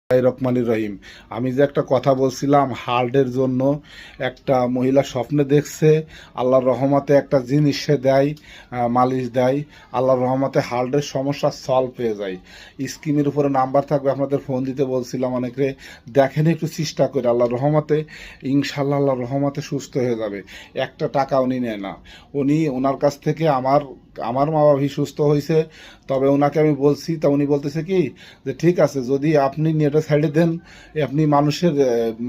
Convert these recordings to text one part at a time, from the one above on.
রহমানির রহিম। আমি যে একটা কথা বলছিলাম, হার্টের জন্য একটা মহিলা স্বপ্নে দেখছে আল্লাহর রহমতে একটা জিনিস সে দেয়, মালিশ দেয়, আল্লাহর রহমতে হার্টের সমস্যা সলভ হয়ে যায়। স্কিমের উপরে নাম্বার থাকবে, আপনাদের ফোন দিতে বলছিলাম অনেকে, দেখেন একটু চেষ্টা করে, আল্লাহর রহমতে ইনশাল্লাহ আল্লাহর রহমতে সুস্থ হয়ে যাবে। একটা টাকা উনি নেয় না। ওনার কাছ থেকে আমার মা বাবা সুস্থ হয়েছে, তবে ওনাকে আমি বলছি, তা উনি বলতেছে কি যে ঠিক আছে, যদি আপনি নেটে সাইডে দেন, আপনি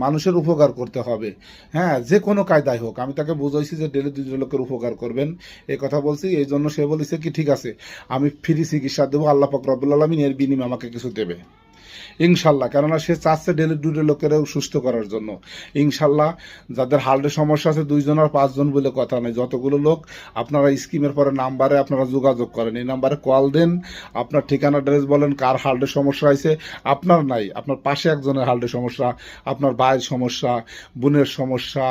মানুষের উপকার করতে হবে, হ্যাঁ, যে কোনো কায়দায় হোক। আমি তাকে বুঝাইছি যে ডেলি 2 লোকের উপকার করবেন, এই কথা বলছি। এই জন্য সে বলেছে কি ঠিক আছে, আমি ফ্রি চিকিৎসা দেবো, আল্লাহ পাক রব্বুল আলামিন এর বিনিময়ে আমাকে কিছু দেবে ইনশাল্লাহ। কেননা সে চাচ্ছে ডেলি 2 লোকেরও সুস্থ করার জন্য ইনশাল্লাহ। যাদের হার্টের সমস্যা আছে 2 জন আর 5 জন বলে কথা নেই, যতগুলো লোক আপনারা স্কিমের পরে নাম্বারে আপনারা যোগাযোগ করেন, এই নাম্বারে কল দেন, আপনার ঠিকানা অ্যাড্রেস বলেন, কার হার্টের সমস্যা হয়েছে। আপনার নাই, আপনার পাশে একজনের হার্টের সমস্যা, আপনার ভাইয়ের সমস্যা, বোনের সমস্যা,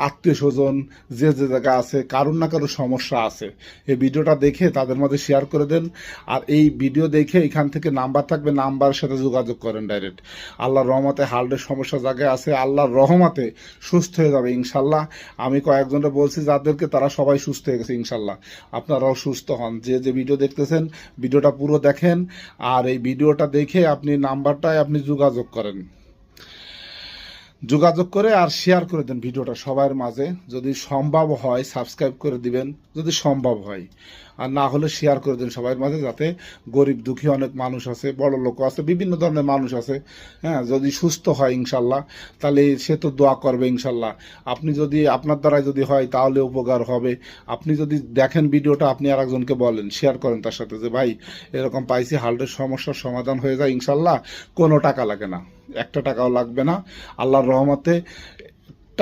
আত্মীয় স্বজন যে জায়গায় আছে, কারুর না কারোর সমস্যা আছে, এই ভিডিওটা দেখে তাদের মধ্যে শেয়ার করে দেন। আর এই ভিডিও দেখে এখান থেকে নাম্বার থাকবে, নাম্বারের সাথে যোগাযোগ করেন ডাইরেক্ট। আল্লাহর রহমতে হার্টের সমস্যা জায়গায় আছে, আল্লাহর রহমতে সুস্থ হয়ে যাবে ইনশাল্লাহ। আমি কয়েকজনকে বলছি যাদেরকে, তারা সবাই সুস্থ হয়ে গেছে ইনশাল্লাহ। আপনারাও সুস্থ হন। যে ভিডিও দেখতেছেন, ভিডিওটা পুরো দেখেন, আর এই ভিডিওটা দেখে আপনি নাম্বারটায় আপনি যোগাযোগ করেন, যোগাযোগ করে আর শেয়ার করে দেন ভিডিওটা সবার মাঝে। যদি সম্ভব হয় সাবস্ক্রাইব করে দিবেন, যদি সম্ভব হয়, আর না হলে শেয়ার করে দেন সবার মাঝে, যাতে গরিব দুঃখী অনেক মানুষ আছে, বড় লোক আছে, বিভিন্ন ধরনের মানুষ আছে, হ্যাঁ, যদি সুস্থ হয় ইনশাল্লাহ, তাহলে সে তো দোয়া করবে ইনশাল্লাহ। আপনি যদি, আপনার দ্বারাই যদি হয় তাহলে উপকার হবে। আপনি যদি দেখেন ভিডিওটা, আপনি আর একজনকে বলেন, শেয়ার করেন তার সাথে, যে ভাই এরকম পাইছি, হার্টের সমস্যার সমাধান হয়ে যায় ইনশাল্লাহ, কোনো টাকা লাগে না, একটা টাকাও লাগবে না। আল্লাহর রহমতে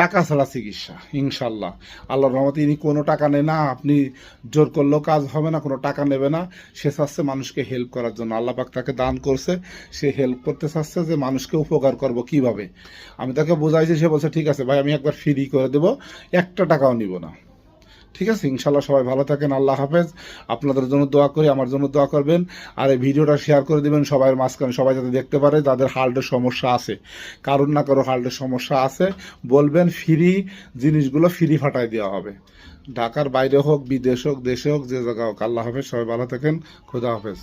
টাকা ছাড়া চিকিৎসা ইনশাল্লাহ। আল্লাহর রহমতে ইনি কোনো টাকা নেয় না, আপনি জোর করলেও কাজ হবে না, কোনো টাকা নেবে না। সে চাচ্ছে মানুষকে হেল্প করার জন্য, আল্লাহ পাক তাকে দান করছে, সে হেল্প করতে চাচ্ছে যে মানুষকে উপকার করব কিভাবে। আমি তাকে বোঝাইছি, সে বলছে ঠিক আছে ভাই, আমি একবার ফ্রি করে দেবো, একটা টাকাও নিব না। ঠিক আছে ইনশাল্লাহ। সবাই ভালো থাকেন, আল্লাহ হাফেজ। আপনাদের জন্য দোয়া করি, আমার জন্য দোয়া করবেন, আর এই ভিডিওটা শেয়ার করে দিবেন সবার মাঝখানে, সবাই যাতে দেখতে পারে, যাদের হার্টের সমস্যা আছে, কারোর না কারো হার্টের সমস্যা আছে, বলবেন ফ্রি জিনিসগুলো ফ্রি ফাটাই দেওয়া হবে। ঢাকার বাইরে হোক, বিদেশ হোক, দেশে হোক, যে জায়গা হোক। আল্লাহ হাফেজ, সবাই ভালো থাকেন, খোদা হাফেজ।